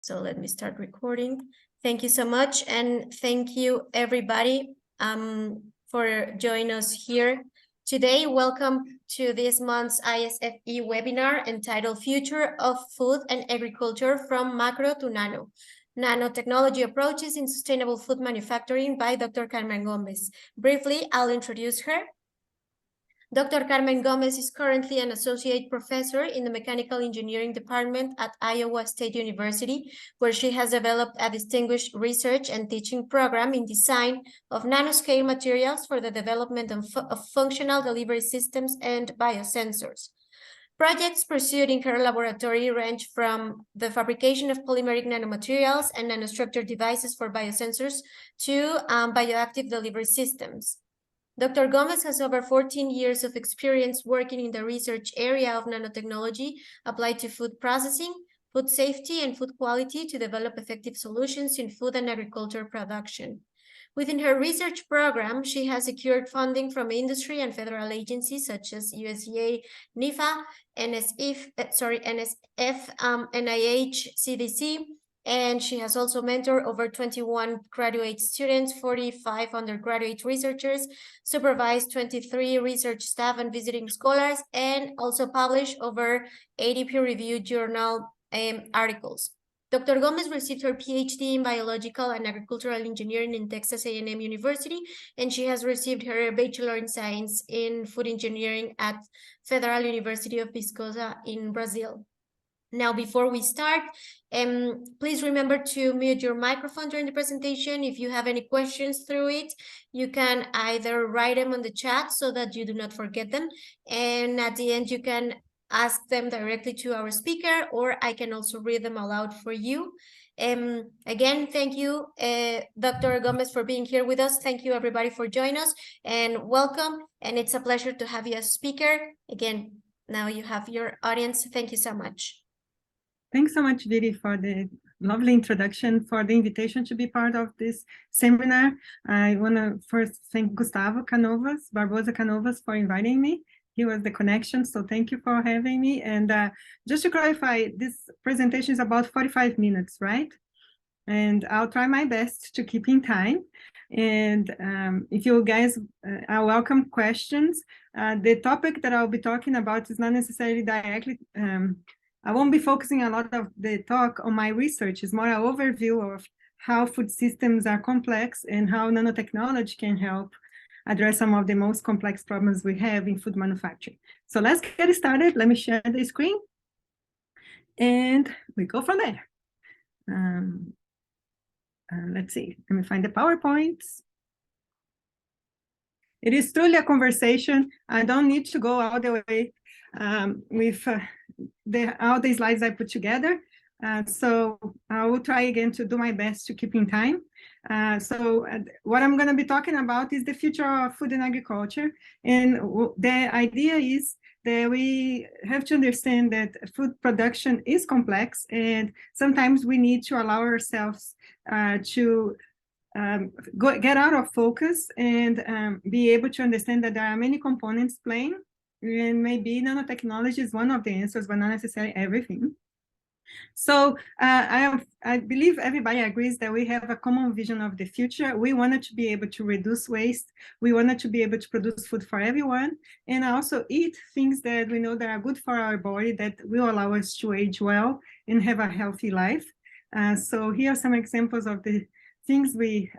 So let me start recording. Thank you so much. And thank you everybody for joining us here today. Welcome to this month's ISFE webinar entitled Future of Food and Agriculture from Macro to Nano. Nanotechnology Approaches in Sustainable Food Manufacturing by Dr. Carmen Gomes. Briefly, I'll introduce her. Dr. Carmen Gomes is currently an associate professor in the Mechanical Engineering Department at Iowa State University, where she has developed a distinguished research and teaching program in design of nanoscale materials for the development of functional delivery systems and biosensors. Projects pursued in her laboratory range from the fabrication of polymeric nanomaterials and nanostructured devices for biosensors to bioactive delivery systems. Dr. Gomes has over 14 years of experience working in the research area of nanotechnology applied to food processing, food safety, and food quality to develop effective solutions in food and agriculture production. Within her research program, she has secured funding from industry and federal agencies such as USDA, NIFA, NSF, NIH, CDC, and she has also mentored over 21 graduate students, 45 undergraduate researchers, supervised 23 research staff and visiting scholars, and also published over 80 peer-reviewed journal articles. Dr. Gomes received her PhD in biological and agricultural engineering in Texas A&M University, and she has received her bachelor in science in food engineering at Federal University of Viçosa in Brazil. Now, before we start, please remember to mute your microphone during the presentation. If you have any questions through it, you can either write them on the chat so that you do not forget them. And at the end, you can ask them directly to our speaker, or I can also read them aloud for you. Again, thank you, Dr. Gomes, for being here with us. Thank you, everybody, for joining us, and welcome. And it's a pleasure to have you as speaker. Again, now you have your audience. Thank you so much. Thanks so much, Viri, for the lovely introduction, for the invitation to be part of this seminar. I want to first thank Gustavo Barbosa Canovas, for inviting me. He was the connection, so thank you for having me. And just to clarify, this presentation is about 45 minutes, right? And I'll try my best to keep in time. And if you guys are welcome questions, the topic that I'll be talking about is not necessarily directly I won't be focusing a lot of the talk on my research. It's more an overview of how food systems are complex and how nanotechnology can help address some of the most complex problems we have in food manufacturing. So let's get started. Let me share the screen. And we go from there. Let's see. Let me find the PowerPoints. It is truly a conversation. I don't need to go all the way with all the slides I put together. So I will try again to do my best to keep in time. So what I'm going to be talking about is the future of food and agriculture. And the idea is that we have to understand that food production is complex, and sometimes we need to allow ourselves to get out of focus and be able to understand that there are many components playing. And maybe nanotechnology is one of the answers, but not necessarily everything. So I believe everybody agrees that we have a common vision of the future. We wanted to be able to reduce waste. We wanted to be able to produce food for everyone, and also eat things that we know that are good for our body, that will allow us to age well and have a healthy life. So here are some examples of the things we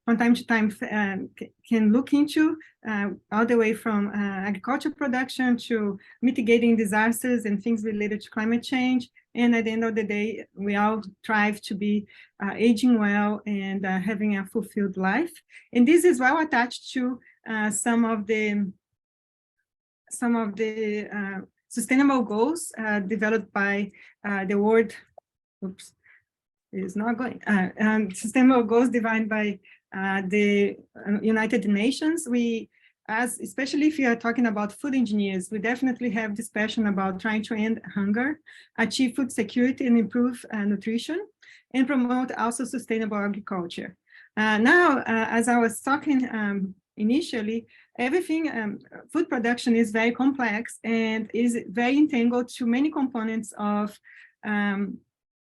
from time to time can look into, all the way from agriculture production to mitigating disasters and things related to climate change. And at the end of the day, we all strive to be aging well and having a fulfilled life. And this is well attached to some of the sustainable goals developed by the World. Oops, it is not going. Sustainable goals defined by the United Nations. Especially if you are talking about food engineers, we definitely have this passion about trying to end hunger, achieve food security and improve nutrition, and promote also sustainable agriculture. Now, as I was talking initially, everything, food production is very complex and is very entangled to many components of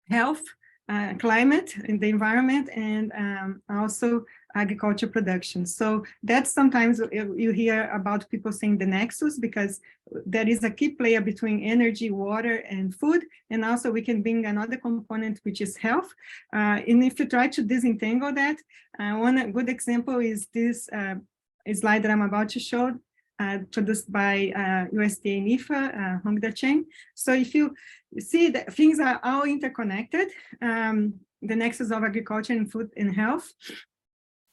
health, climate and the environment, and also agriculture production. So that's sometimes you hear about people saying the nexus, because there is a key player between energy, water, and food. And also we can bring another component, which is health. And if you try to disentangle that, one good example is this slide that I'm about to show, produced by USDA and IFA, Hongda Cheng. So if you see that things are all interconnected, the nexus of agriculture and food and health.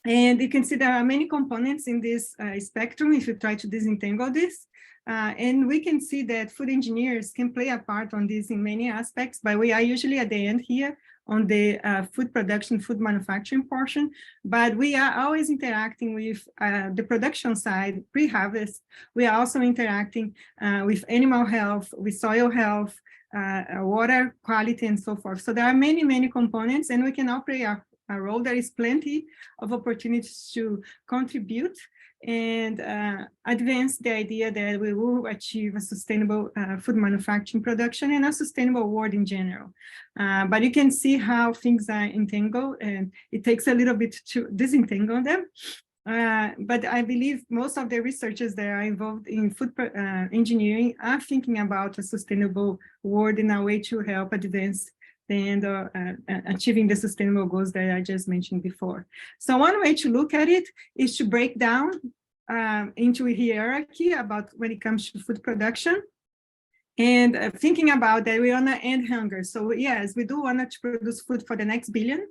And you can see there are many components in this spectrum if you try to disentangle this. And we can see that food engineers can play a part on this in many aspects, but we are usually at the end here on the food production, food manufacturing portion, but we are always interacting with the production side, pre-harvest. We are also interacting with animal health, with soil health, water quality, and so forth. So there are many, many components, and we can all play a role. There is plenty of opportunities to contribute and advance the idea that we will achieve a sustainable food manufacturing production and a sustainable world in general. But you can see how things are entangled, and it takes a little bit to disentangle them. But I believe most of the researchers that are involved in food engineering are thinking about a sustainable world in a way to help advance and achieving the sustainable goals that I just mentioned before. So one way to look at it is to break down into a hierarchy about when it comes to food production, and thinking about that we want to end hunger. So yes, we do want to produce food for the next billion.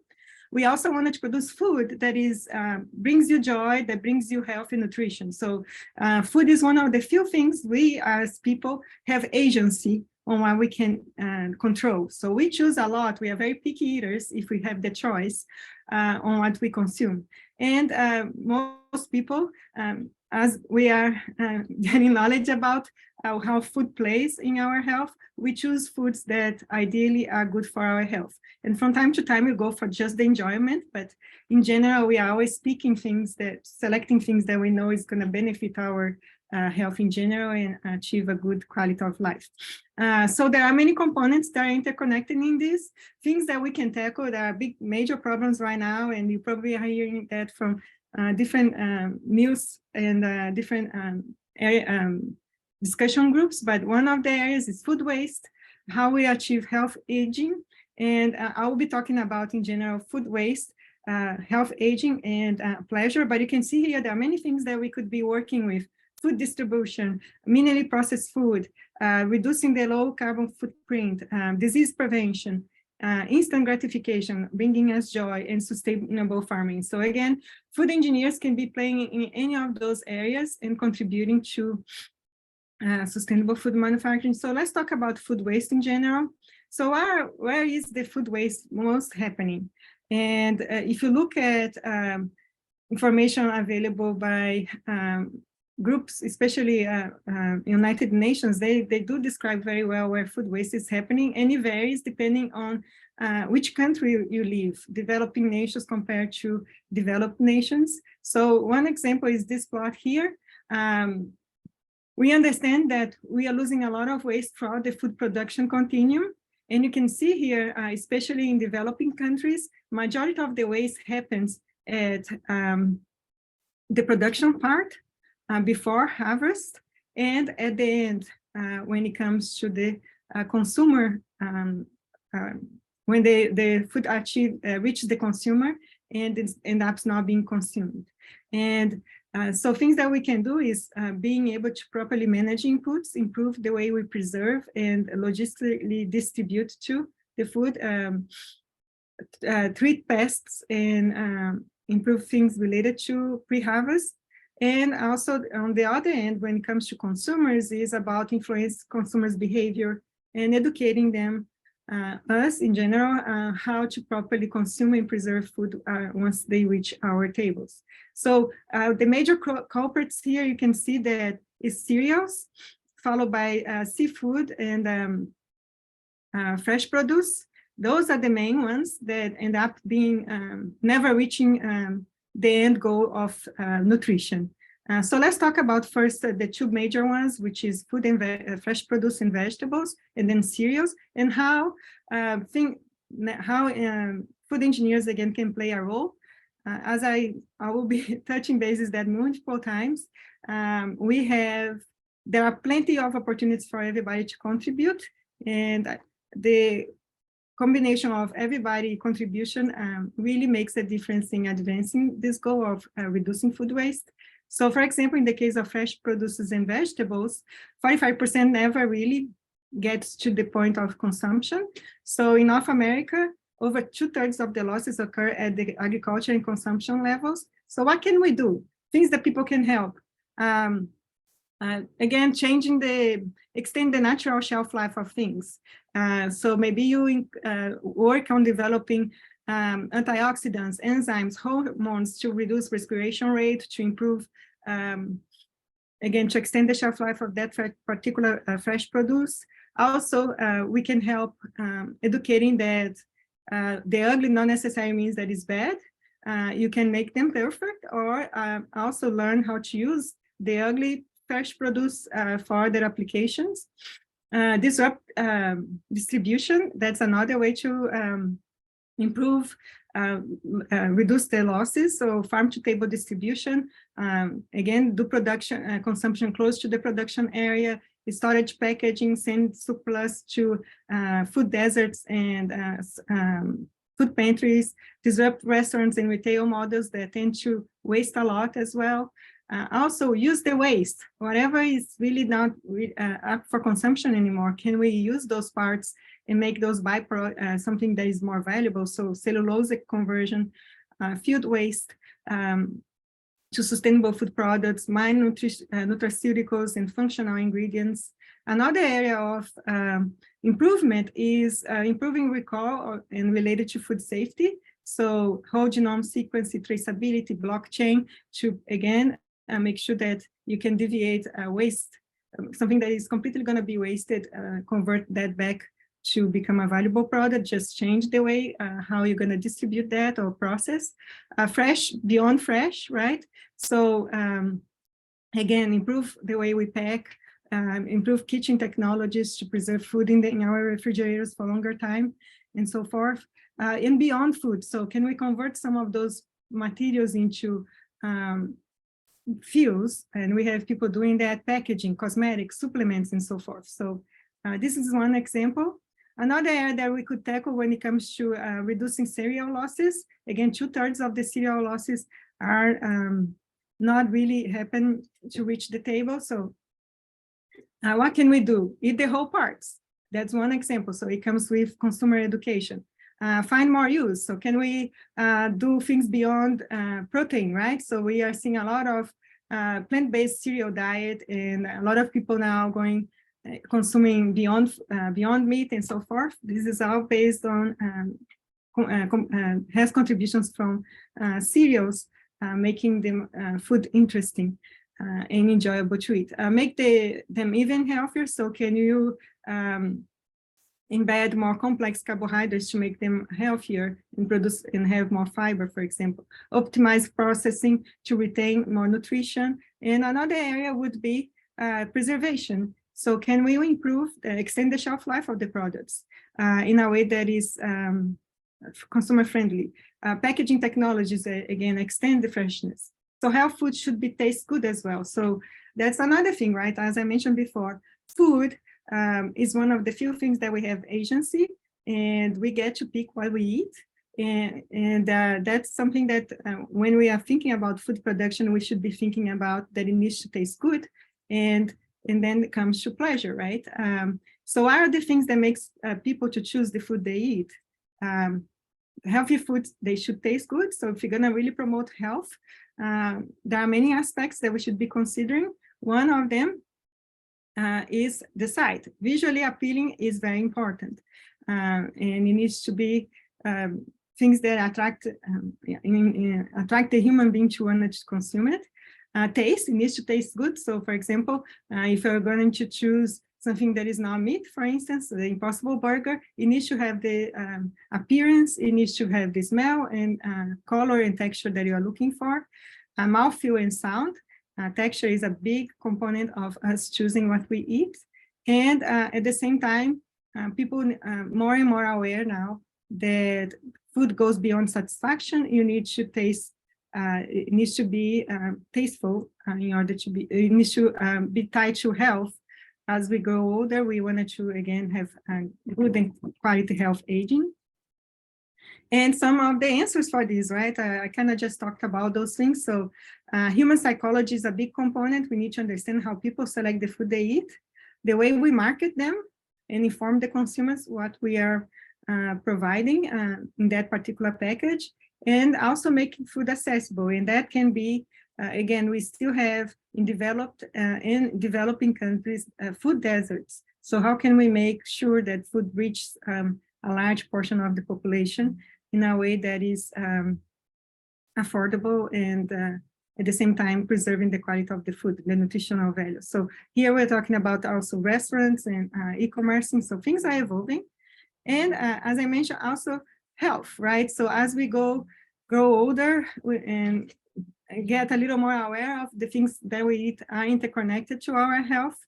We also want to produce food that is brings you joy, that brings you health and nutrition. So food is one of the few things we as people have agency on what we can control. So we choose a lot. We are very picky eaters if we have the choice on what we consume. And most people, as we are getting knowledge about how food plays in our health, we choose foods that ideally are good for our health. And from time to time, we go for just the enjoyment, but in general, we are always selecting things that we know is going to benefit our health in general and achieve a good quality of life. So there are many components that are interconnected in this, things that we can tackle. There are big major problems right now, and you probably are hearing that from different news and different discussion groups, but one of the areas is food waste, how we achieve health aging, and I will be talking about in general food waste, health aging, and pleasure. But you can see here there are many things that we could be working with: food distribution, minimally processed food, reducing the low carbon footprint, disease prevention, instant gratification, bringing us joy, and sustainable farming. So again, food engineers can be playing in any of those areas and contributing to sustainable food manufacturing. So let's talk about food waste in general. So where is the food waste most happening? And if you look at information available by groups, especially United Nations, they do describe very well where food waste is happening, and it varies depending on which country you live, developing nations compared to developed nations. So one example is this plot here. We understand that we are losing a lot of waste throughout the food production continuum. And you can see here, especially in developing countries, majority of the waste happens at the production part, before harvest, and at the end, when it comes to the consumer, when the food actually reaches the consumer and it ends up not being consumed. And so things that we can do is being able to properly manage inputs, improve the way we preserve and logistically distribute to the food, treat pests, and improve things related to pre-harvest. And also on the other end, when it comes to consumers, is about influence consumers' behavior and educating them, us in general, how to properly consume and preserve food once they reach our tables. So the major culprits here, you can see that is cereals, followed by seafood and fresh produce. Those are the main ones that end up being never reaching the end goal of nutrition. So let's talk about first the two major ones, which is food and fresh produce and vegetables, and then cereals, and how how food engineers again can play a role. As I will be touching bases that multiple times. There are plenty of opportunities for everybody to contribute, and the combination of everybody contribution really makes a difference in advancing this goal of reducing food waste. So for example, in the case of fresh produces and vegetables, 45% never really gets to the point of consumption. So in North America, over 2/3 of the losses occur at the agriculture and consumption levels. So what can we do? Things that people can help. Again, extend the natural shelf life of things. So maybe you work on developing antioxidants, enzymes, hormones to reduce respiration rate, to improve, again, to extend the shelf life of that particular fresh produce. Also, we can help educating that the ugly not necessarily means that it's bad. You can make them perfect, or also learn how to use the ugly fresh produce for other applications. Disrupt distribution, that's another way to improve, reduce the losses. So farm to table distribution, again, do production, consumption close to the production area, storage packaging, send surplus to food deserts and food pantries, disrupt restaurants and retail models that tend to waste a lot as well. Also use the waste, whatever is really not up for consumption anymore. Can we use those parts and make those something that is more valuable? So cellulosic conversion, field waste to sustainable food products, mine nutraceuticals and functional ingredients. Another area of improvement is improving recall and related to food safety. So whole genome sequence traceability, blockchain, to again make sure that you can deviate waste, something that is completely going to be wasted, convert that back to become a valuable product, just change the way how you're going to distribute that or process. Fresh beyond fresh, right? So again, improve the way we pack, improve kitchen technologies to preserve food in our refrigerators for longer time, and so forth. And beyond food, so can we convert some of those materials into fuels? And we have people doing that, packaging, cosmetics, supplements, and so forth. So this is one example. Another area that we could tackle when it comes to reducing cereal losses, again, 2/3 of the cereal losses are not really happen to reach the table. So what can we do? Eat the whole parts. That's one example. So it comes with consumer education. Find more use. So can we do things beyond protein, right? So we are seeing a lot of plant-based cereal diet, and a lot of people now consuming beyond meat and so forth. This is all based on has contributions from cereals, making them food interesting and enjoyable to eat. Make them even healthier. So can you embed more complex carbohydrates to make them healthier and produce and have more fiber, for example. Optimize processing to retain more nutrition. And another area would be preservation. So can we extend the shelf life of the products in a way that is consumer friendly? Packaging technologies, again, extend the freshness. So health food should taste good as well. So that's another thing, right? As I mentioned before, food is one of the few things that we have agency, and we get to pick what we eat. And that's something that when we are thinking about food production, we should be thinking about that it needs to taste good, and then it comes to pleasure, right? So what are the things that makes people to choose the food they eat? Healthy foods, they should taste good. So if you're gonna really promote health, there are many aspects that we should be considering. One of them is the sight. Visually appealing is very important. And it needs to be things that attract the human being to want to consume it. Taste, it needs to taste good. So for example, if you're going to choose something that is not meat, for instance, the Impossible Burger, it needs to have the appearance, it needs to have the smell and color and texture that you are looking for. Mouthfeel and sound. Texture is a big component of us choosing what we eat. And at the same time, people more and more aware now that food goes beyond satisfaction. You need to taste. It needs to be tasteful in order to be. It needs to be tied to health. As we grow older, we wanted to again have good and quality health aging. And some of the answers for this, right? I kind of just talked about those things. So human psychology is a big component. We need to understand how people select the food they eat, the way we market them, and inform the consumers what we are providing in that particular package, and also making food accessible. And that can be, again, we still have in developing countries, food deserts. So how can we make sure that food reaches a large portion of the population in a way that is affordable and at the same time preserving the quality of the food, the nutritional value. So here we're talking about also restaurants and e-commerce, so things are evolving. And as I mentioned, also health, right? So as we grow older and get a little more aware of the things that we eat are interconnected to our health.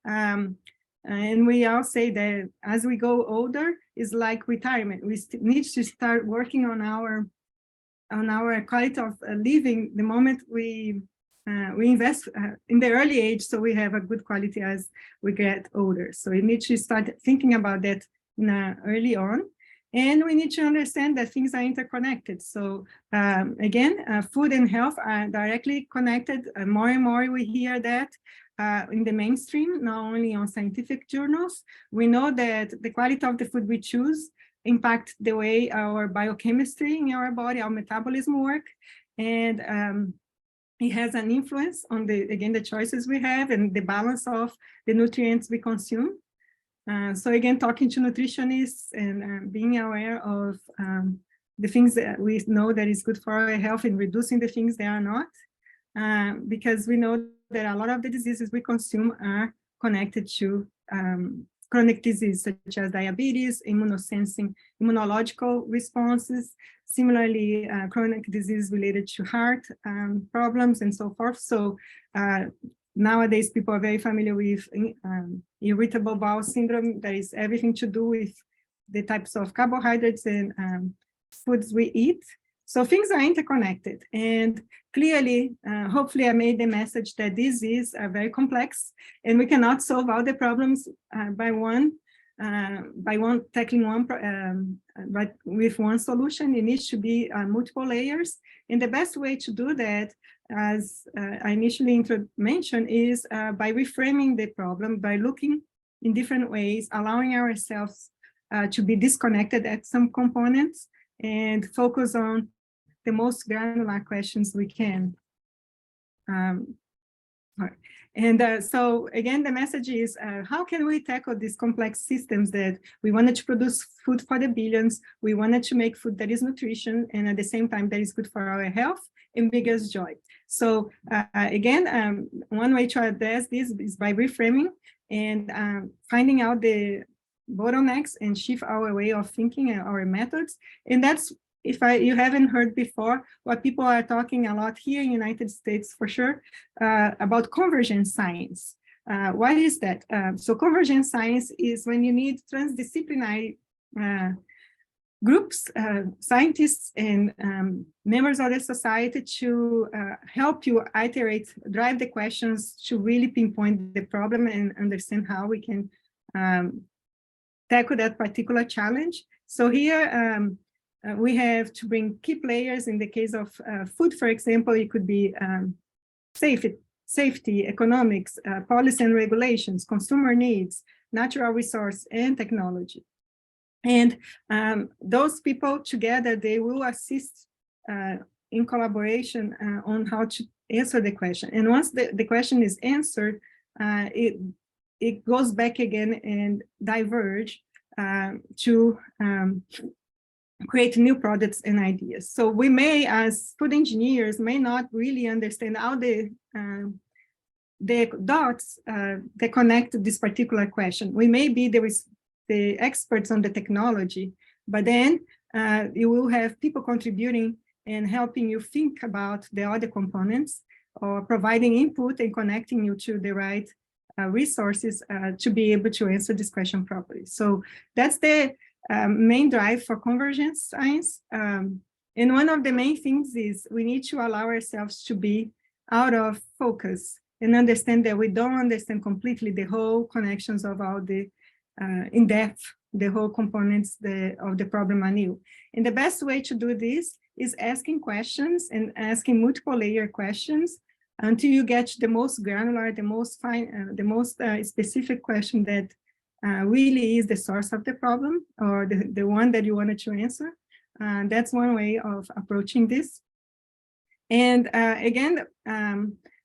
And we all say that as we go older, it's like retirement. We need to start working on our quality of living the moment we invest in the early age, so we have a good quality as we get older. So we need to start thinking about that early on. And we need to understand that things are interconnected. So again, food and health are directly connected. More and more we hear that in the mainstream, not only on scientific journals. We know that the quality of the food we choose impact the way our biochemistry in our body, our metabolism work. And it has an influence on the choices we have and the balance of the nutrients we consume. So again, talking to nutritionists and being aware of the things that we know that is good for our health and reducing the things that are not, because we know that a lot of the diseases we consume are connected to chronic disease, such as diabetes, immunological responses, similarly, chronic disease related to heart problems and so forth. So nowadays, people are very familiar with irritable bowel syndrome. That is everything to do with the types of carbohydrates and foods we eat. So things are interconnected. And clearly, hopefully I made the message that this is very complex and we cannot solve all the problems by tackling one with one solution. It needs to be multiple layers. And the best way to do that, as I initially mentioned, is by reframing the problem, by looking in different ways, allowing ourselves to be disconnected at some components and focus on the most granular questions we can. So again, the message is, how can we tackle these complex systems that we wanted to produce food for the billions, we wanted to make food that is nutrition, and at the same time that is good for our health and bring us joy. So again, one way to address this is by reframing and finding out the bottlenecks and shift our way of thinking and our methods. And that's, if you haven't heard before, what people are talking a lot here in the United States, for sure, about convergence science. What is that? So convergence science is when you need transdisciplinary groups, scientists and members of the society to help you drive the questions to really pinpoint the problem and understand how we can tackle that particular challenge. So here, we have to bring key players. In the case of food, for example, it could be safety, economics, policy and regulations, consumer needs, natural resource, and technology. And those people together, they will assist in collaboration on how to answer the question. And once the question is answered, it goes back again and diverge to create new products and ideas. So we may, as food engineers, may not really understand how the dots that connect this particular question. We may be the experts on the technology, but then you will have people contributing and helping you think about the other components or providing input and connecting you to the right resources to be able to answer this question properly. So that's the main drive for convergence science. And one of the main things is we need to allow ourselves to be out of focus and understand that we don't understand completely the whole connections of all the in depth, the whole components of the problem anew. And the best way to do this is asking questions and asking multiple layer questions until you get to the most granular, the most fine, the most specific question that really is the source of the problem or the one that you wanted to answer. That's one way of approaching this. And again,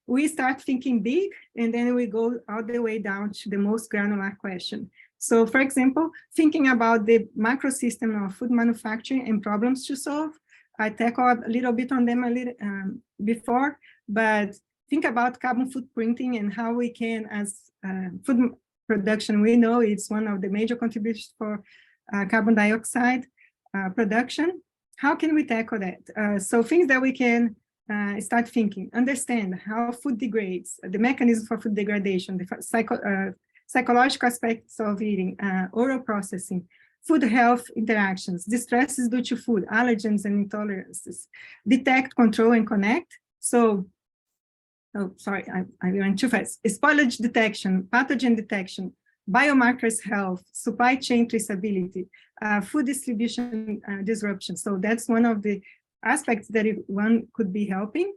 we start thinking big, and then we go all the way down to the most granular question. So for example, thinking about the macro system of food manufacturing and problems to solve, I tackled a little bit on them before, but think about carbon footprinting and how we can, as food production, we know it's one of the major contributors for carbon dioxide production. How can we tackle that? So things that we can start thinking, understand how food degrades, the mechanism for food degradation, the psychological aspects of eating, oral processing, food health interactions, distresses due to food, allergens and intolerances, detect, control, and connect. So, oh, sorry, I went too fast. Spoilage detection, pathogen detection, biomarkers health, supply chain traceability, food distribution disruption. So that's one of the aspects that one could be helping.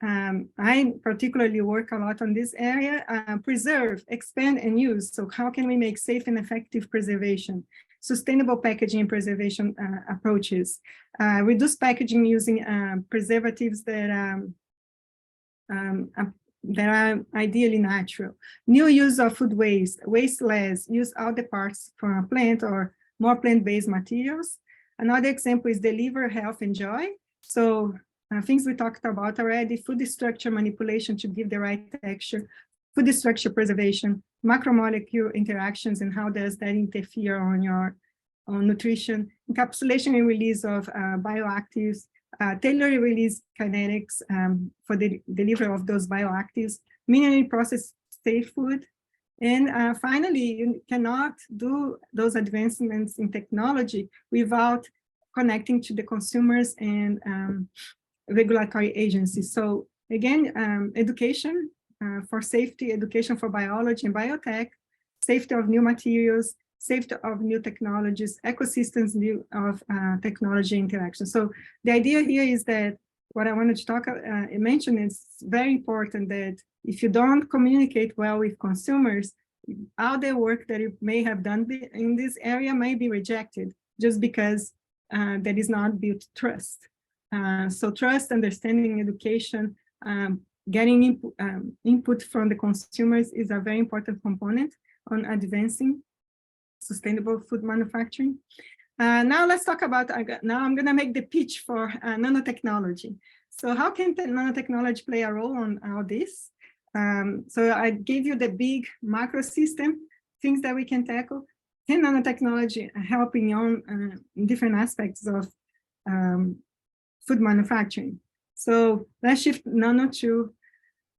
I particularly work a lot on this area, preserve, expand, and use. So how can we make safe and effective preservation, sustainable packaging and preservation approaches, reduce packaging using preservatives that are ideally natural, new use of food waste, waste less, use all the parts from a plant or more plant-based materials. Another example is deliver health and joy. So things we talked about already, food structure manipulation to give the right texture, food structure preservation, macromolecule interactions, and how does that interfere on your nutrition, encapsulation and release of bioactives, tailored release kinetics for the delivery of those bioactives, minimally processed safe food. And finally, you cannot do those advancements in technology without connecting to the consumers and regulatory agencies. So again, education for safety, education for biology and biotech, safety of new materials, safety of new technologies, ecosystems of technology interaction. So the idea here is that what I wanted to mention is very important that if you don't communicate well with consumers, all the work that you may have done in this area may be rejected just because there is not built trust. So trust, understanding, education, getting input from the consumers is a very important component on advancing sustainable food manufacturing. Now let's talk about, now I'm going to make the pitch for nanotechnology. So how can nanotechnology play a role on all this? So I gave you the big macro system, things that we can tackle. Can nanotechnology helping on different aspects of food manufacturing? So let's shift nano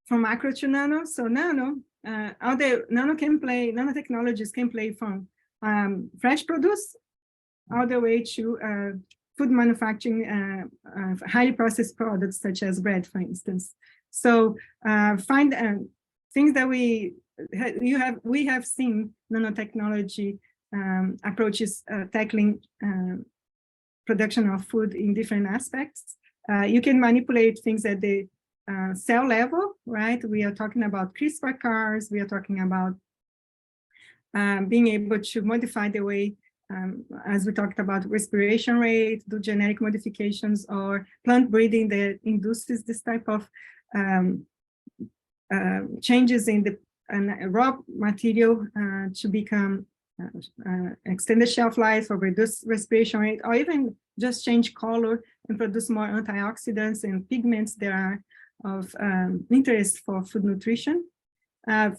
from macro to nano. So nano, nanotechnologies can play from fresh produce all the way to food manufacturing, highly processed products such as bread, for instance. So find things that we have seen nanotechnology approaches tackling production of food in different aspects. You can manipulate things at the cell level, right? We are talking about CRISPR Cas, we are talking about being able to modify the way, as we talked about respiration rate, do genetic modifications or plant breeding that induces this type of changes in the raw material to become extended shelf life or reduce respiration rate, or even just change color and produce more antioxidants and pigments that are of interest for food nutrition.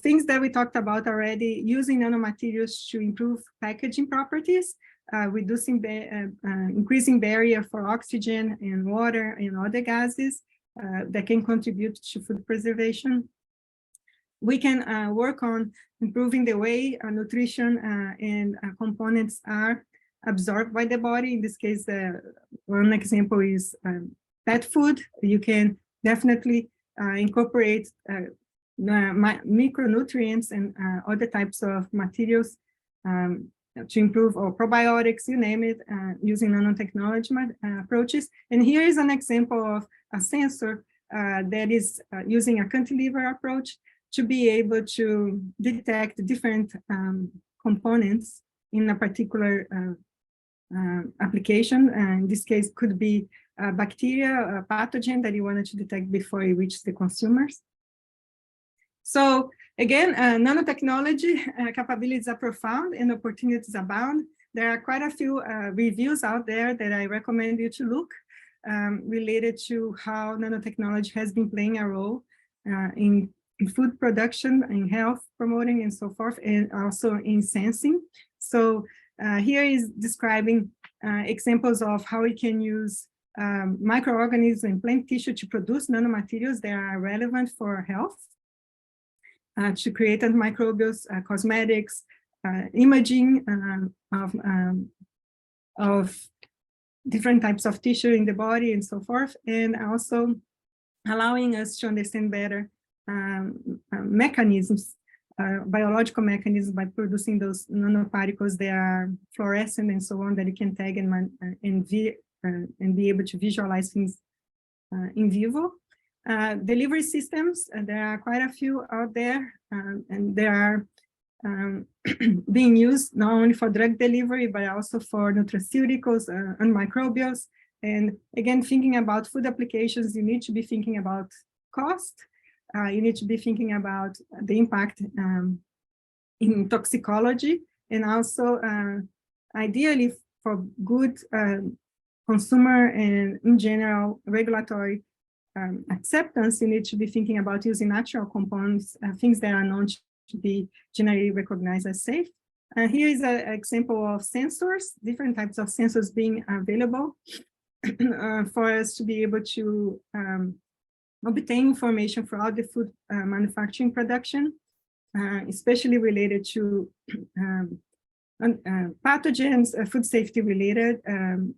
Things that we talked about already, using nanomaterials to improve packaging properties, reducing, increasing barrier for oxygen and water and other gases that can contribute to food preservation. We can work on improving the way nutrition and components are absorbed by the body. In this case, one example is pet food. You can definitely incorporate micronutrients and other types of materials to improve, or probiotics, you name it, using nanotechnology approaches. And here is an example of a sensor that is using a cantilever approach to be able to detect different components in a particular application. In this case, could be a bacteria, a pathogen that you wanted to detect before it reaches the consumers. So again, nanotechnology capabilities are profound and opportunities abound. There are quite a few reviews out there that I recommend you to look related to how nanotechnology has been playing a role in food production, in health promoting, and so forth, and also in sensing. So here is describing examples of how we can use microorganisms and plant tissue to produce nanomaterials that are relevant for health, to create antimicrobials, cosmetics, imaging of different types of tissue in the body and so forth, and also allowing us to understand better mechanisms, biological mechanisms, by producing those nanoparticles that are fluorescent and so on, that you can tag and be able to visualize things in vivo. Delivery systems, there are quite a few out there, and they are being used not only for drug delivery, but also for nutraceuticals and microbials. And again, thinking about food applications, you need to be thinking about cost. You need to be thinking about the impact in toxicology, and also ideally for good consumer and in general regulatory acceptance, you need to be thinking about using natural components, things that are known to be generally recognized as safe. Here is an example of sensors, different types of sensors being available for us to be able to obtain information throughout the food manufacturing production, especially related to pathogens, food safety related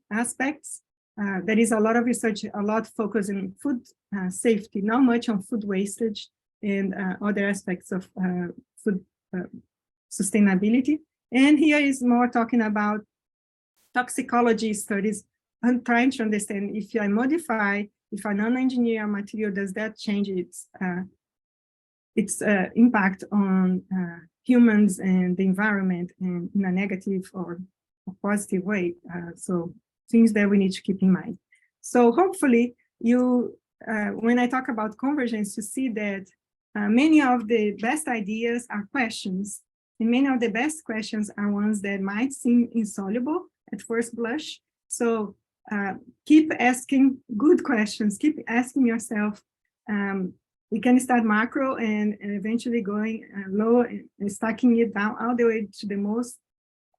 aspects. There is a lot of research, a lot focused on food safety, not much on food wastage and other aspects of food sustainability. And here is more talking about toxicology studies and trying to understand if I modify, if I non-engineer a material, does that change its impact on humans and the environment in a negative or a positive way? So things that we need to keep in mind. So hopefully you, when I talk about convergence, you see that many of the best ideas are questions, and many of the best questions are ones that might seem insoluble at first blush. So keep asking good questions, keep asking yourself. You can start macro and eventually going low and stacking it down all the way to the most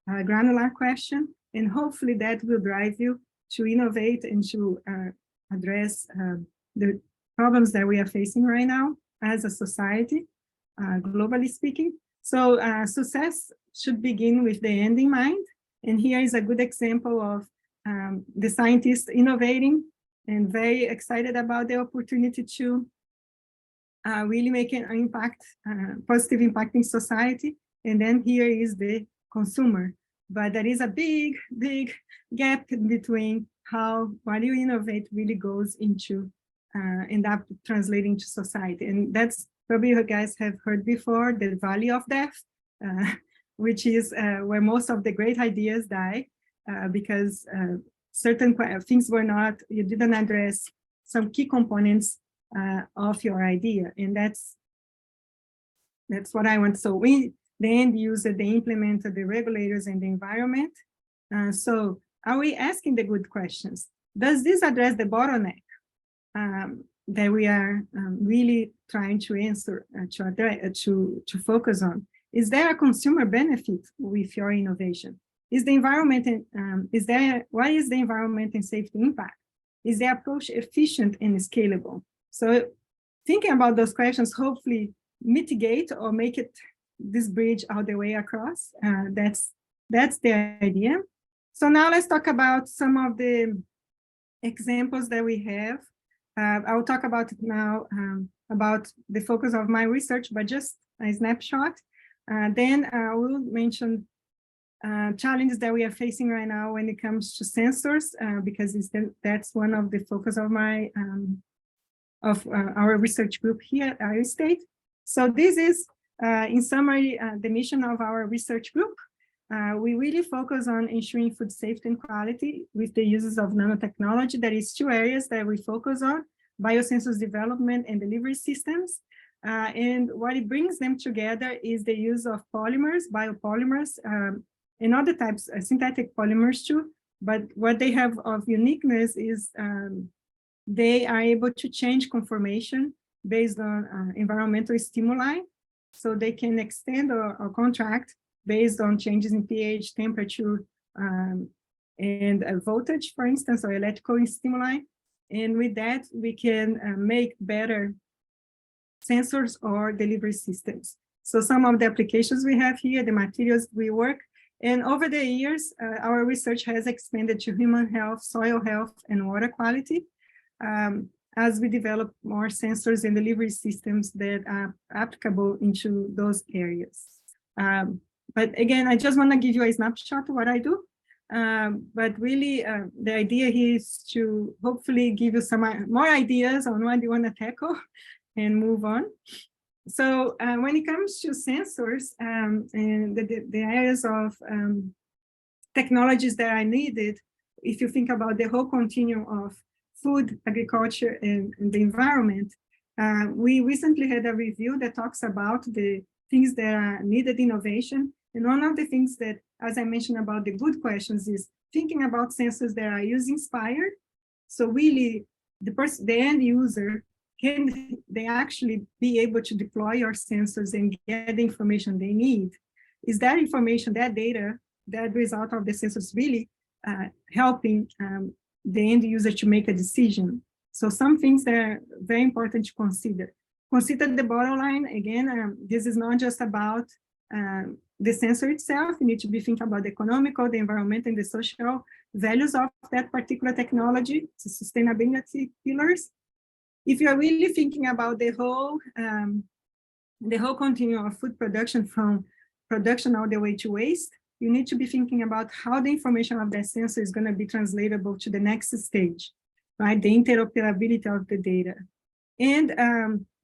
granular question. And hopefully that will drive you to innovate and to address the problems that we are facing right now as a society, globally speaking. So success should begin with the end in mind. And here is a good example of the scientists innovating and very excited about the opportunity to really make an impact, positive impact in society. And then here is the consumer. But there is a big, big gap between how what you innovate really goes into end up translating to society. And that's probably you guys have heard before, the valley of death, which is where most of the great ideas die because certain things were not, you didn't address some key components of your idea. And that's what I want. So the end user, the implementer, the regulators, and the environment. So are we asking the good questions? Does this address the bottleneck that we are really trying to answer, to focus on? Is there a consumer benefit with your innovation? Is the environment, what is the environment and safety impact? Is the approach efficient and scalable? So thinking about those questions, hopefully mitigate or make it this bridge all the way across. That's the idea. So now let's talk about some of the examples that we have. I'll talk about it now, about the focus of my research, but just a snapshot. Then I will mention challenges that we are facing right now when it comes to sensors, because that's one of the focus of my our research group here at Iowa State. So this is, in summary, the mission of our research group. We really focus on ensuring food safety and quality with the uses of nanotechnology. There is two areas that we focus on: biosensors development and delivery systems. And what it brings them together is the use of polymers, biopolymers, and other types of synthetic polymers too. But what they have of uniqueness is they are able to change conformation based on environmental stimuli. So they can extend or contract based on changes in pH, temperature, and voltage, for instance, or electrical stimuli. And with that, we can make better sensors or delivery systems. So some of the applications we have here, the materials we work, and over the years, our research has expanded to human health, soil health, and water quality, as we develop more sensors and delivery systems that are applicable into those areas. But again, I just want to give you a snapshot of what I do. But really, the idea here is to hopefully give you some more ideas on what you want to tackle and move on. So when it comes to sensors and the areas of technologies that are needed, if you think about the whole continuum of food, agriculture, and the environment, we recently had a review that talks about the things that are needed innovation. And one of the things that, as I mentioned about the good questions, is thinking about sensors that are user-inspired. So really, the end user, can they actually be able to deploy your sensors and get the information they need? Is that information, that data, that result of the sensors really helping the end user to make a decision? So some things that are very important to consider. Consider the bottom line. Again, this is not just about the sensor itself. You need to be thinking about the economical, the environmental, and the social values of that particular technology, the sustainability pillars. If you're really thinking about the whole continuum of food production, from production all the way to waste, you need to be thinking about how the information of that sensor is going to be translatable to the next stage, right? The interoperability of the data. And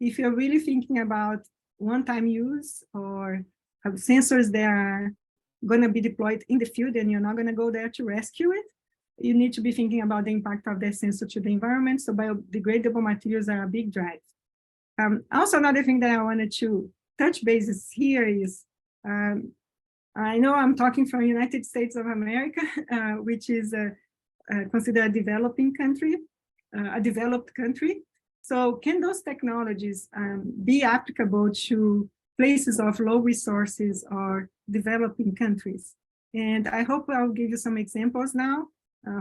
if you're really thinking about one-time use or sensors that are going to be deployed in the field and you're not going to go there to rescue it, you need to be thinking about the impact of that sensor to the environment. So biodegradable materials are a big drive. Also, another thing that I wanted to touch bases here is, I know I'm talking from United States of America, which is considered a developing country, a developed country. So can those technologies be applicable to places of low resources or developing countries? And I hope I'll give you some examples now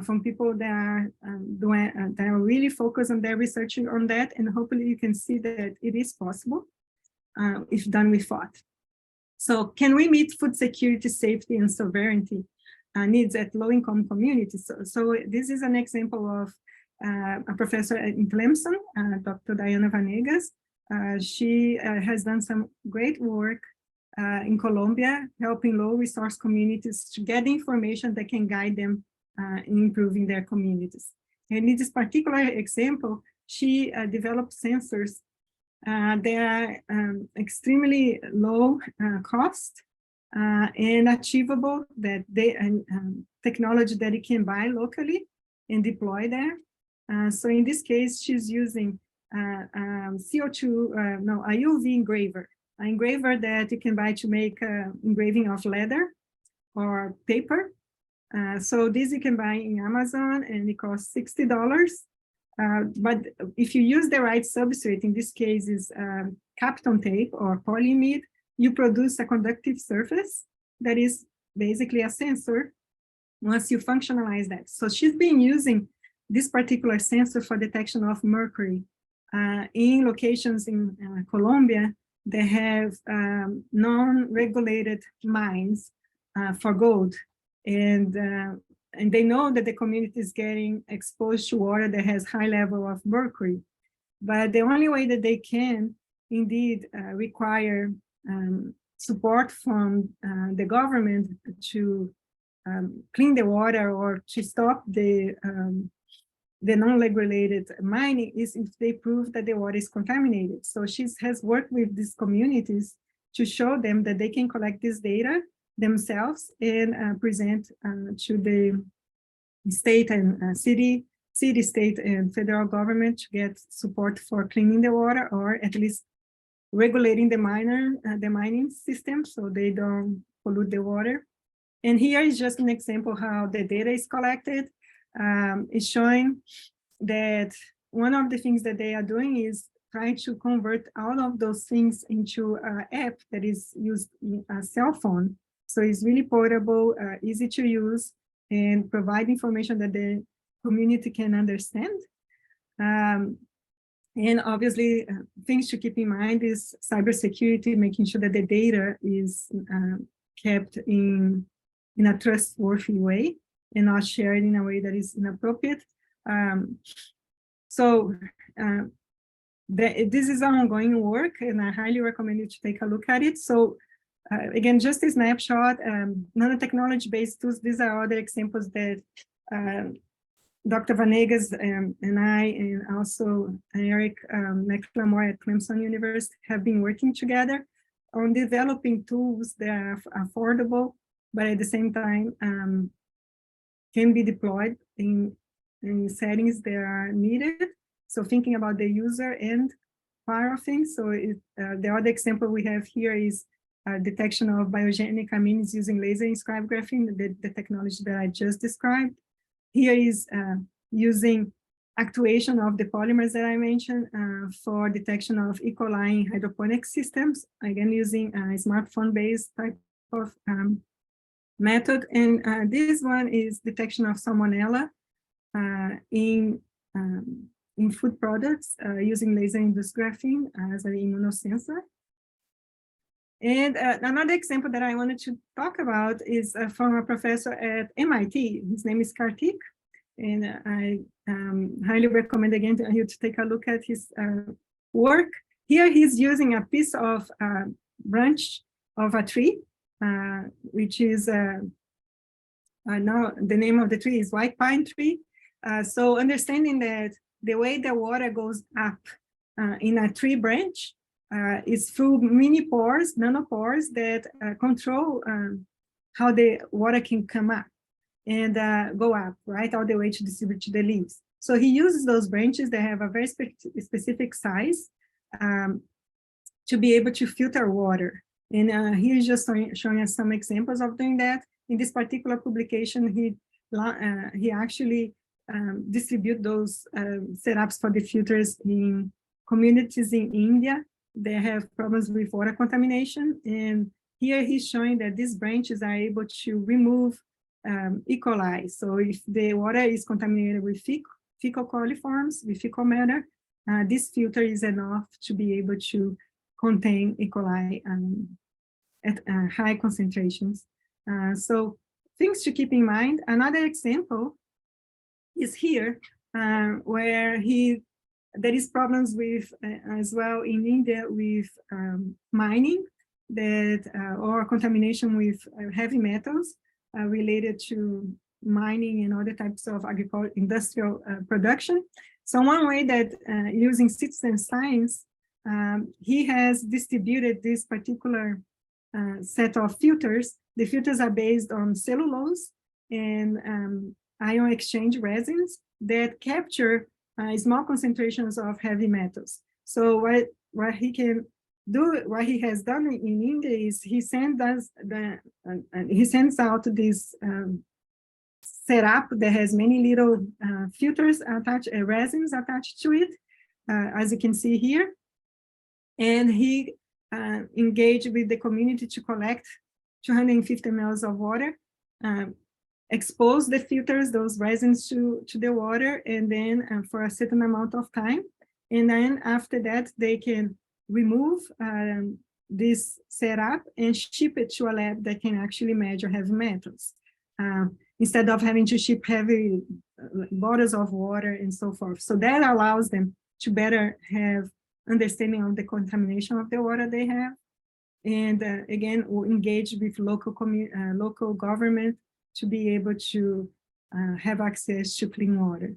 from people that are really focused on their research on that, and hopefully you can see that it is possible if done with thought. So can we meet food security, safety, and sovereignty needs at low-income communities? So this is an example of a professor in Clemson, Dr. Diana Vanegas. She has done some great work in Colombia, helping low-resource communities to get information that can guide them in improving their communities. And in this particular example, she developed sensors that are extremely low cost and achievable, that they technology that you can buy locally and deploy there. So in this case, she's using a UV engraver, an engraver that you can buy to make engraving of leather or paper. So this you can buy in Amazon, and it costs $60. But if you use the right substrate, in this case is Kapton tape or polyimide, you produce a conductive surface that is basically a sensor once you functionalize that. So she's been using this particular sensor for detection of mercury in locations in Colombia that have non-regulated mines for gold. And and they know that the community is getting exposed to water that has high level of mercury. But the only way that they can indeed require support from the government to clean the water or to stop the non-regulated mining is if they prove that the water is contaminated. So she has worked with these communities to show them that they can collect this data themselves and present to the state and city, state, and federal government to get support for cleaning the water, or at least regulating the mining system so they don't pollute the water. And here is just an example how the data is collected. It's showing that one of the things that they are doing is trying to convert all of those things into an app that is used in a cell phone. So it's really portable, easy to use, and provide information that the community can understand. And obviously, things to keep in mind is cybersecurity, making sure that the data is kept in a trustworthy way and not shared in a way that is inappropriate. This is ongoing work, and I highly recommend you to take a look at it. So again, just a snapshot, nanotechnology-based tools, these are other examples that Dr. Vanegas and I, and also Eric McLemore at Clemson University have been working together on developing tools that are affordable, but at the same time can be deployed in settings that are needed. So thinking about the user and part of things. So the other example we have here is detection of biogenic amines using laser inscribed graphene, the technology that I just described. Here is using actuation of the polymers that I mentioned for detection of E. coli in hydroponic systems, again using a smartphone-based type of method. And this one is detection of salmonella in food products using laser-induced graphene as an immunosensor. And another example that I wanted to talk about is from a professor at MIT. His name is Kartik, and I highly recommend again to you to take a look at his work. Here he's using a piece of branch of a tree, which is now the name of the tree is white pine tree. So understanding that the way the water goes up in a tree branch is through mini pores, nanopores that control how the water can come up and go up, right, all the way to distribute to the leaves. So he uses those branches that have a very specific size to be able to filter water. And he's just showing us some examples of doing that. In this particular publication, he actually distribute those setups for the filters in communities in India. They have problems with water contamination. And here he's showing that these branches are able to remove E. coli. So if the water is contaminated with fecal coliforms, with fecal matter, this filter is enough to be able to contain E. coli at high concentrations. So things to keep in mind. Another example is here, where there is problems with, as well in India, with mining or contamination with heavy metals related to mining and other types of industrial production. So one way that using citizen science, he has distributed this particular set of filters. The filters are based on cellulose and ion exchange resins that capture small concentrations of heavy metals. So what he can do, what he has done in India is he sends out this setup that has many little filters attached, resins attached to it, as you can see here. And he engaged with the community to collect 250 ml of water, expose the filters, those resins to the water, and then for a certain amount of time. And then after that, they can remove this setup and ship it to a lab that can actually measure heavy metals. instead of having to ship heavy bottles of water and so forth. So that allows them to better have understanding of the contamination of the water they have. And again, we'll engage with local government to be able to have access to clean water.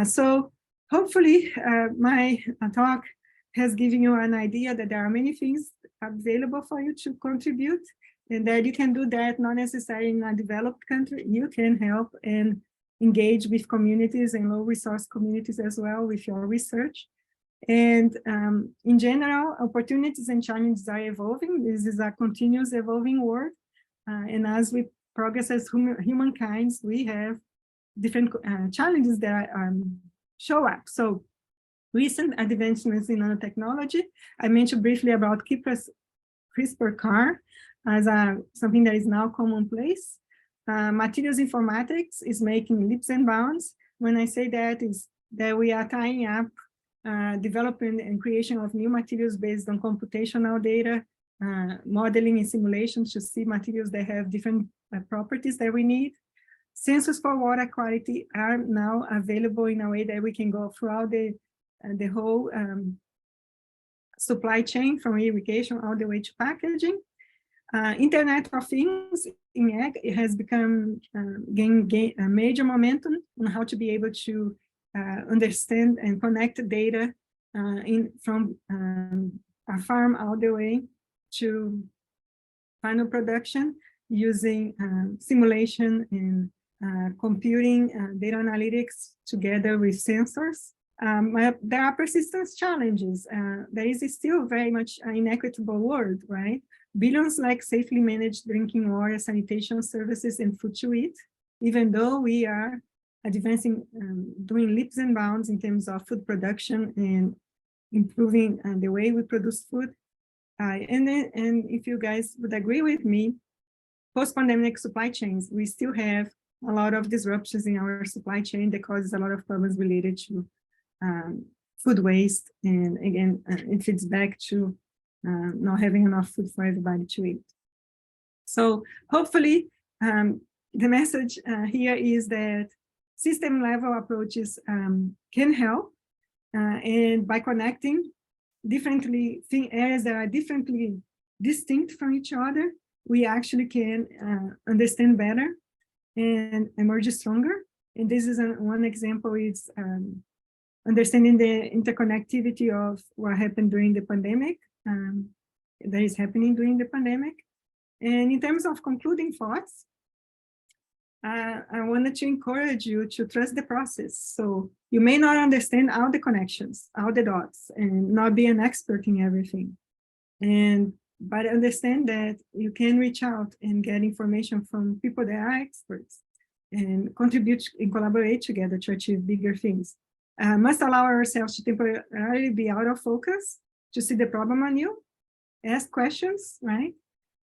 So hopefully my talk has given you an idea that there are many things available for you to contribute, and that you can do that not necessarily in a developed country. You can help and engage with communities and low resource communities as well with your research. And in general, opportunities and challenges are evolving. This is a continuous evolving world. And as we progress as humankind, we have different challenges that show up. So recent advancements in nanotechnology, I mentioned briefly about CRISPR-Cas as something that is now commonplace. Materials informatics is making leaps and bounds. When I say that, is that we are tying up development and creation of new materials based on computational data, modeling and simulations to see materials that have different properties that we need. Sensors for water quality are now available in a way that we can go throughout the whole supply chain from irrigation all the way to packaging. Internet of Things in ag, it has become gain a major momentum on how to be able to understand and connect data from a farm all the way to final production using simulation and computing data analytics together with sensors. There are persistence challenges. There is still very much an inequitable world, right? Billions lack safely managed drinking water, sanitation services, and food to eat, even though we are advancing, doing leaps and bounds in terms of food production and improving the way we produce food. And if you guys would agree with me, post-pandemic supply chains, we still have a lot of disruptions in our supply chain that causes a lot of problems related to food waste. And again, it feeds back to not having enough food for everybody to eat. So hopefully the message here is that system level approaches can help, and by connecting differently areas that are differently distinct from each other, we actually can understand better and emerge stronger. And this is one example is understanding the interconnectivity of what happened during the pandemic, that is happening during the pandemic. And in terms of concluding thoughts, I wanted to encourage you to trust the process. So you may not understand all the connections, all the dots, and not be an expert in everything. But understand that you can reach out and get information from people that are experts and contribute and collaborate together to achieve bigger things. Must allow ourselves to temporarily be out of focus, to see the problem anew, ask questions, right?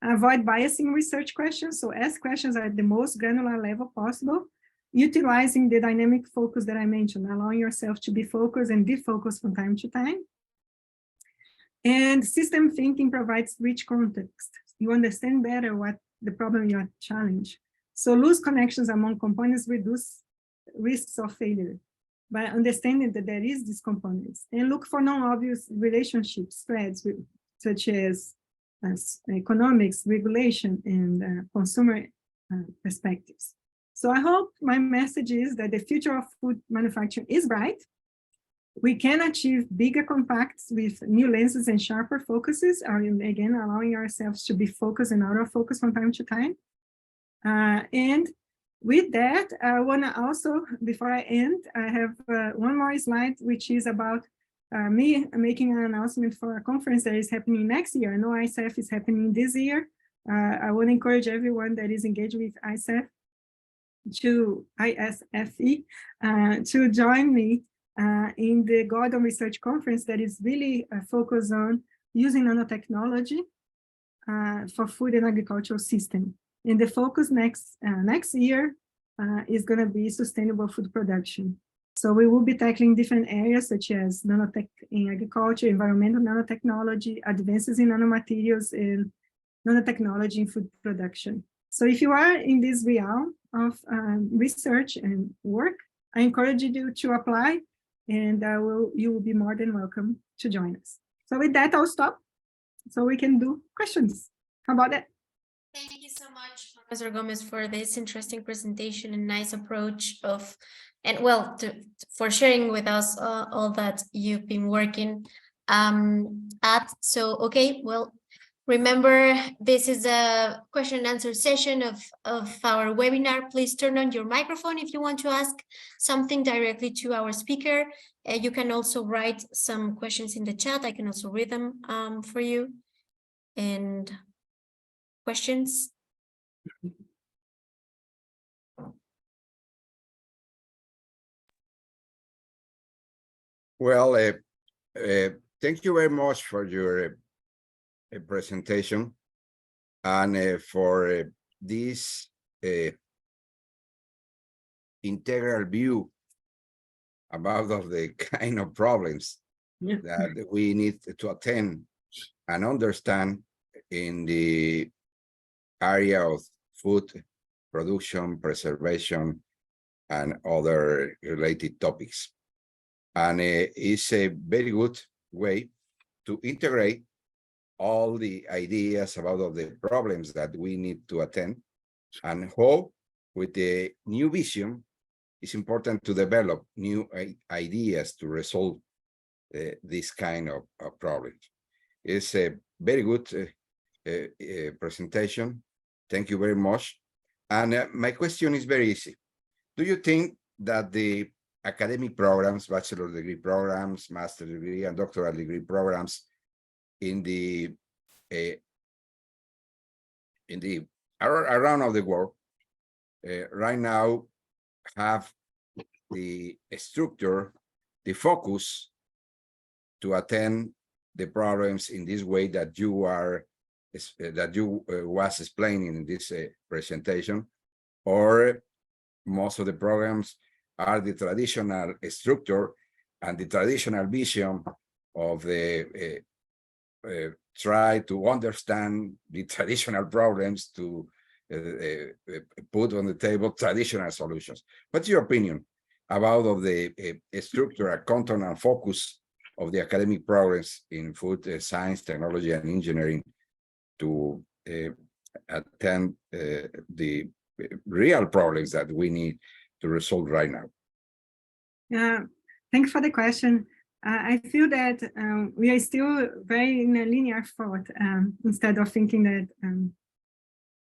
Avoid biasing research questions, so ask questions at the most granular level possible, utilizing the dynamic focus that I mentioned, allowing yourself to be focused and defocus from time to time. And system thinking provides rich context. You understand better what the problem you are challenged. So loose connections among components reduce risks of failure by understanding that there is these components, and look for non-obvious relationships, threads, such as economics, regulation, and consumer perspectives. So I hope my message is that the future of food manufacturing is bright. We can achieve bigger compacts with new lenses and sharper focuses, again, allowing ourselves to be focused and out of focus from time to time. And with that, I want to also, before I end, I have one more slide, which is about me making an announcement for a conference that is happening next year. I know ISEF is happening this year. I want to encourage everyone that is engaged with ISEF to join me in the Gordon Research Conference that is really focused on using nanotechnology for food and agricultural system. And the focus next year is going to be sustainable food production. So we will be tackling different areas such as nanotech in agriculture, environmental nanotechnology, advances in nanomaterials, and nanotechnology in food production. So if you are in this realm, of research and work. I encourage you to apply, and you will be more than welcome to join us. So with that, I'll stop so we can do questions. How about that? Thank you so much, Professor Gomes, for this interesting presentation and nice approach of, and well, for sharing with us all that you've been working at. So, okay, well, remember, this is a question and answer session of our webinar. Please turn on your microphone if you want to ask something directly to our speaker. You can also write some questions in the chat. I can also read them for you. And questions? Well, thank you very much for your presentation and for this integral view about of the kind of problems that we need to attend and understand in the area of food production, preservation, and other related topics. And it's a very good way to integrate all the ideas about all the problems that we need to attend, and how with the new vision, it's important to develop new ideas to resolve this kind of problems. It's a very good presentation. Thank you very much. And my question is very easy. Do you think that the academic programs, bachelor degree programs, master degree, and doctoral degree programs in the around of the world right now have the structure, the focus to attend the problems in this way that you are was explaining in this presentation, or most of the programs are the traditional structure and the traditional vision of the try to understand the traditional problems to put on the table traditional solutions. What's your opinion about of the structure, content, and focus of the academic programs in food science, technology, and engineering to attend the real problems that we need to resolve right now? Yeah, thanks for the question. I feel that we are still very in a linear thought instead of thinking that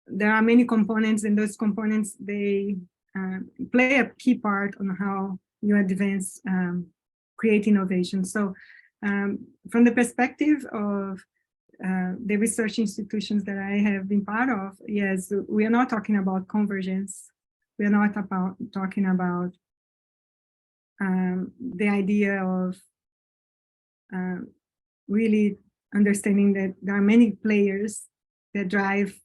there are many components, and those components, they play a key part on how you advance, create innovation. So from the perspective of the research institutions that I have been part of, yes, we are not talking about convergence. We are not talking about the idea of really understanding that there are many players that drive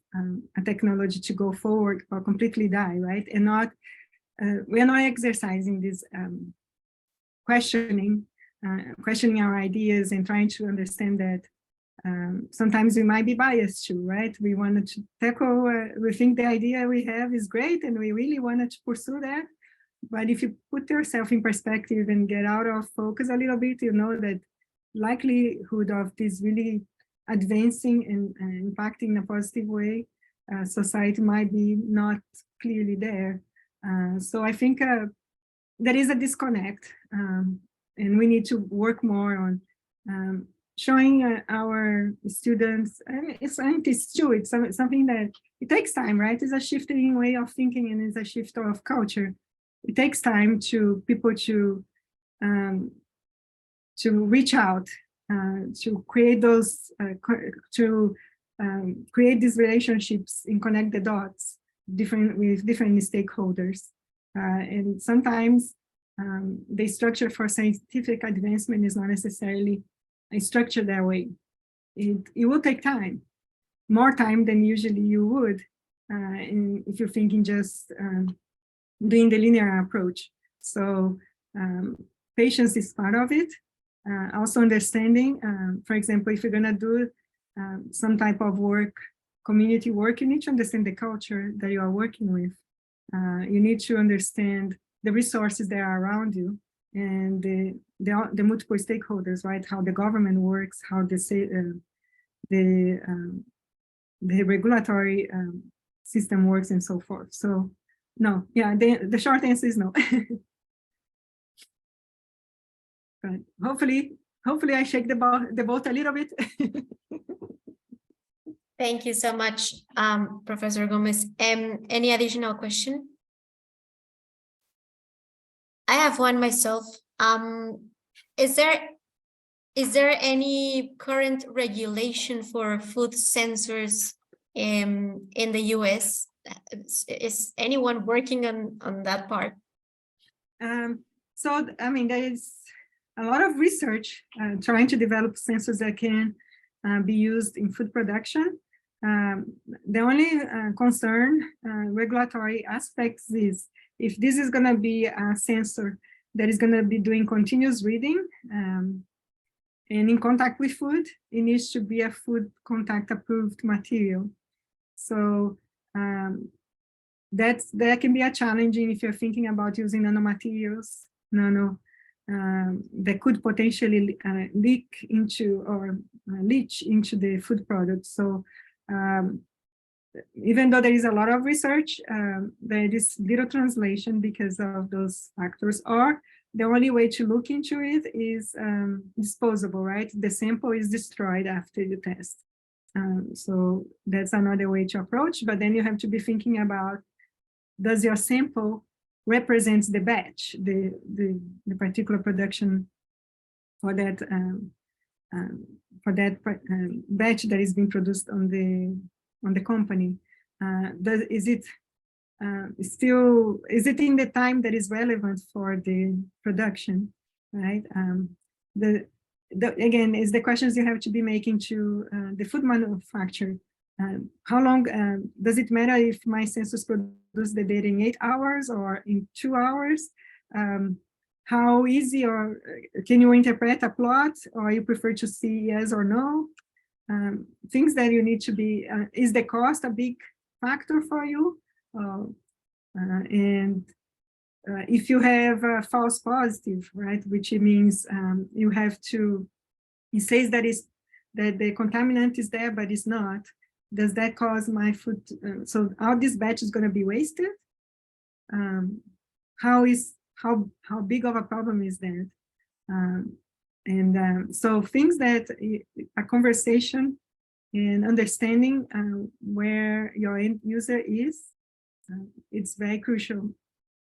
a technology to go forward or completely die, right? And not we are not exercising this questioning our ideas and trying to understand that sometimes we might be biased too, right? We wanted to tackle, we think the idea we have is great and we really wanted to pursue that. But if you put yourself in perspective and get out of focus a little bit, you know that likelihood of this really advancing and impacting in a positive way, society might be not clearly there. So I think there is a disconnect, and we need to work more on showing our students and scientists too. It's something that it takes time, right? It's a shifting way of thinking, and it's a shift of culture. It takes time to people to reach out, to create those, create these relationships and connect the dots with different stakeholders. And sometimes the structure for scientific advancement is not necessarily a structure that way. It will take time, more time than usually you would, and if you're thinking just doing the linear approach. So patience is part of it. Also understanding, for example, if you're gonna do some type of work, community work, you need to understand the culture that you are working with. You need to understand the resources that are around you and the multiple stakeholders, right? How the government works, how the regulatory system works, and so forth. So, no, yeah, the short answer is no. But hopefully I shake the boat a little bit. Thank you so much, Professor Gomez. Any additional question? I have one myself. Is there any current regulation for food sensors in the US? Is anyone working on that part? So, I mean, there is a lot of research trying to develop sensors that can be used in food production. The only concern, regulatory aspects, is if this is going to be a sensor that is going to be doing continuous reading and in contact with food, it needs to be a food contact approved material. So that can be a challenging if you're thinking about using nanomaterials, that could potentially leak into or leach into the food product. So even though there is a lot of research, there is little translation because of those factors, or the only way to look into it is disposable, right? The sample is destroyed after you test. So that's another way to approach, but then you have to be thinking about, does your sample represents the batch, the particular production for that batch that is being produced on the company? Is it in the time that is relevant for the production, right? Again, is the questions you have to be making to the food manufacturer. How long does it matter if my sensors produce the data in 8 hours or in 2 hours? How easy or can you interpret a plot, or you prefer to see yes or no? Things that you need to be, is the cost a big factor for you? And if you have a false positive, right, which means you have to, it says that the contaminant is there, but it's not. Does that cause my food? So all this batch is going to be wasted. How big of a problem is that? So things that a conversation and understanding where your end user is, it's very crucial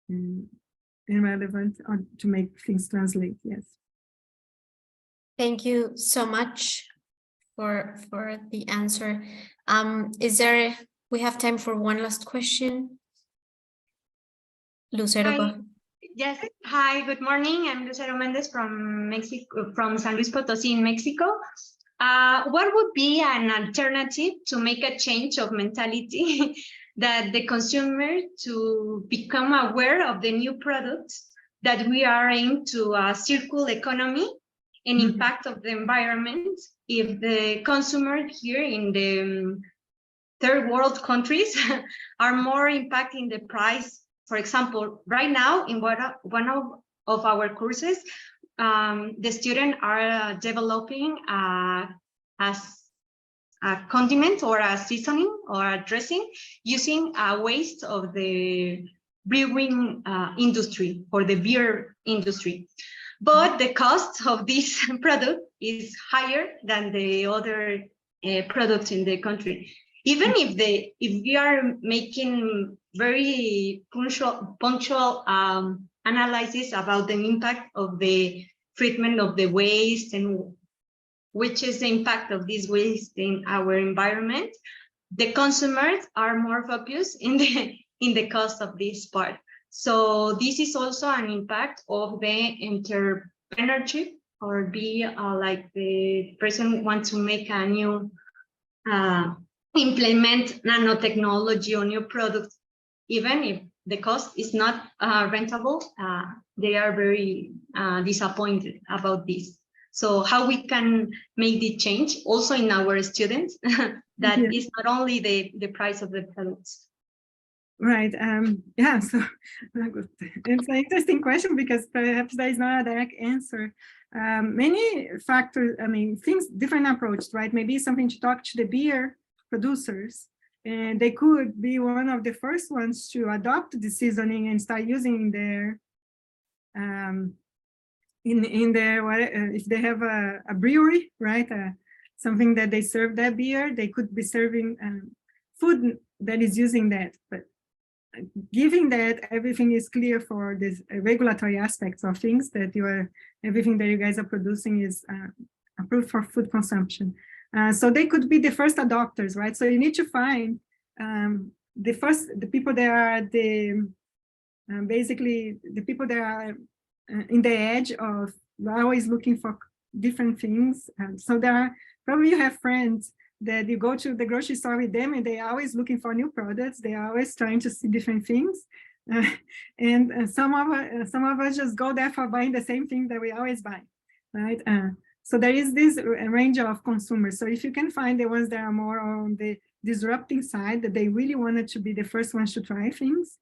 and relevant to make things translate. Yes. Thank you so much for the answer. We have time for one last question. Lucero. Hi. Yes. Hi, good morning. I'm Lucero Mendez from Mexico, from San Luis Potosí in Mexico. What would be an alternative to make a change of mentality that the consumer to become aware of the new products that we are aimed to a circular economy and impact of the environment? If the consumer here in the third world countries are more impacting the price. For example, right now in one of our courses, the students are developing as a condiment or a seasoning or a dressing using a waste of the brewing industry or the beer industry. But the cost of this product is higher than the other products in the country. Even if we are making very punctual analysis about the impact of the treatment of the waste and which is the impact of this waste in our environment, the consumers are more focused in the cost of this part. So this is also an impact of the entrepreneurship, or be like the person wants to make a new implement nanotechnology or new products, even if the cost is not rentable, they are very disappointed about this. So how we can make the change also in our students that is not only the price of the products. Right. Yeah. So it's an interesting question because perhaps there is not a direct answer. Many factors, I mean, things, different approaches, right? Maybe something to talk to the beer producers, and they could be one of the first ones to adopt the seasoning and start using their, in their, if they have a brewery, right? Something that they serve that beer, they could be serving food that is using that. But given that everything is clear for this regulatory aspects of things, that everything that you guys are producing is approved for food consumption. So they could be the first adopters, right? So you need to find the people that are basically the people that are in the edge of always looking for different things. So there are, probably you have friends that you go to the grocery store with them and they're always looking for new products. They are always trying to see different things. And some of us just go there for buying the same thing that we always buy, right? So there is this range of consumers. So if you can find the ones that are more on the disrupting side, that they really wanted to be the first ones to try things,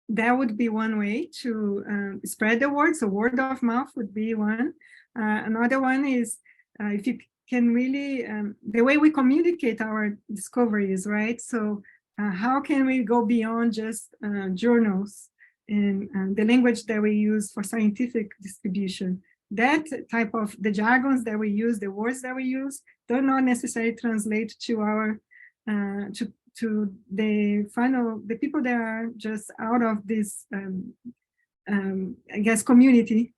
that would be one way to spread the word. So word of mouth would be one. Another one is if you can really, the way we communicate our discoveries, right? So how can we go beyond just journals and the language that we use for scientific distribution? That type of, the jargons that we use, the words that we use, do not necessarily translate to our, to the final, the people that are just out of this, I guess, community.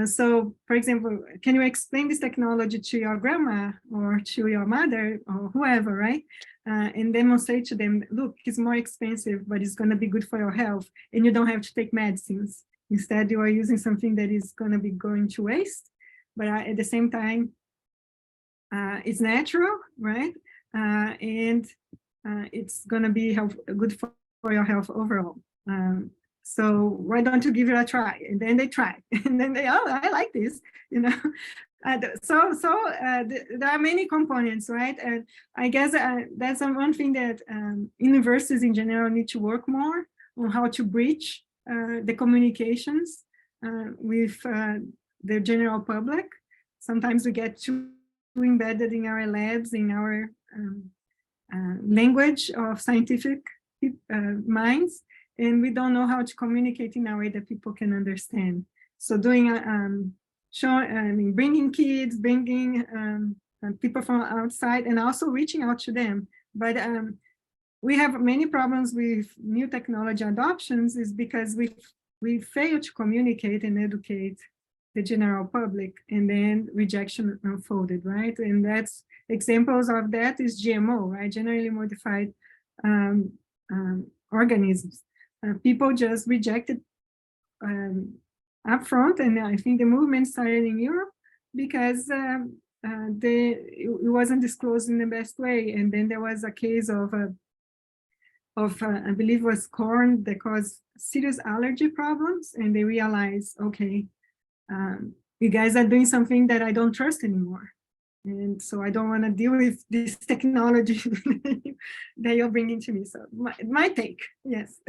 So, for example, can you explain this technology to your grandma or to your mother or whoever, right? And demonstrate to them, look, it's more expensive, but it's going to be good for your health, and you don't have to take medicines. Instead, you are using something that is going to be going to waste, but at the same time, it's natural, right? And it's going to be good for your health overall. So why don't you give it a try? And then they try, and then they, oh, I like this, you know. There are many components, right? And I guess that's one thing that universities in general need to work more on, how to bridge the communications with the general public. Sometimes we get too embedded in our labs, in our language of scientific minds, and we don't know how to communicate in a way that people can understand. So doing bringing kids, bringing people from outside, and also reaching out to them. But we have many problems with new technology adoptions, is because we fail to communicate and educate the general public, and then rejection unfolded, right? And that's examples of that is GMO, right? Generally modified organisms. People just rejected upfront, and I think the movement started in Europe because it wasn't disclosed in the best way. And then there was a case of I believe it was corn that caused serious allergy problems, and they realized, okay, you guys are doing something that I don't trust anymore. And so I don't want to deal with this technology that you're bringing to me. So my take, yes.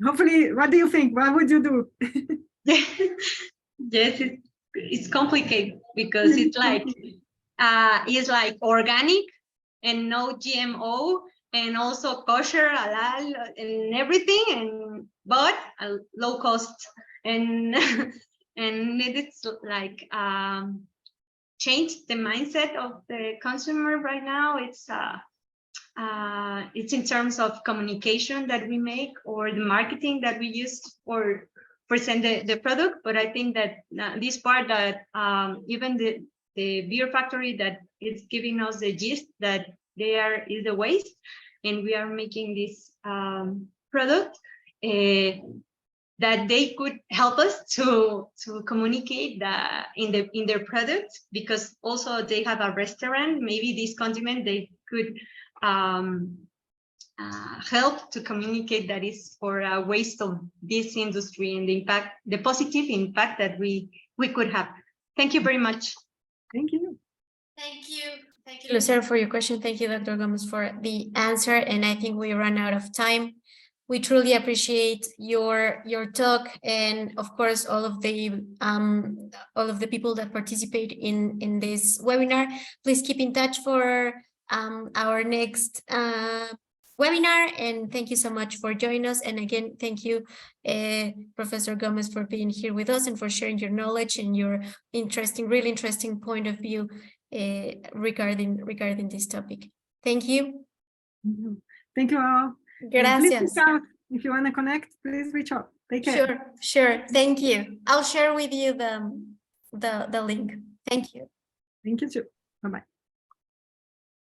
Hopefully, what do you think? What would you do? Yes, it's complicated because it's like organic and no GMO, and also kosher, halal, and everything, but low cost, and and it's like change the mindset of the consumer right now. It's in terms of communication that we make, or the marketing that we use for present the product. But I think that this part that even the beer factory that is giving us the gist that there is a waste, and we are making this product, that they could help us to communicate in their product, because also they have a restaurant. Maybe this condiment they could help to communicate that is for a waste of this industry, and the impact, the positive impact that we could have. Thank you very much. Thank you. Thank you. Thank you, Lucero, for your question. Thank you, Dr. Gomes, for the answer. And I think we run out of time. We truly appreciate your talk, and of course all of the people that participate in this webinar. Please keep in touch for our next webinar, and thank you so much for joining us. And again, thank you, Professor Gomes, for being here with us and for sharing your knowledge and your really interesting point of view regarding this topic. Thank you. Thank you all. Gracias. Please reach out. If you want to connect, please reach out. Take care. Sure. Thank you. I'll share with you the link. Thank you. Thank you too. Bye-bye.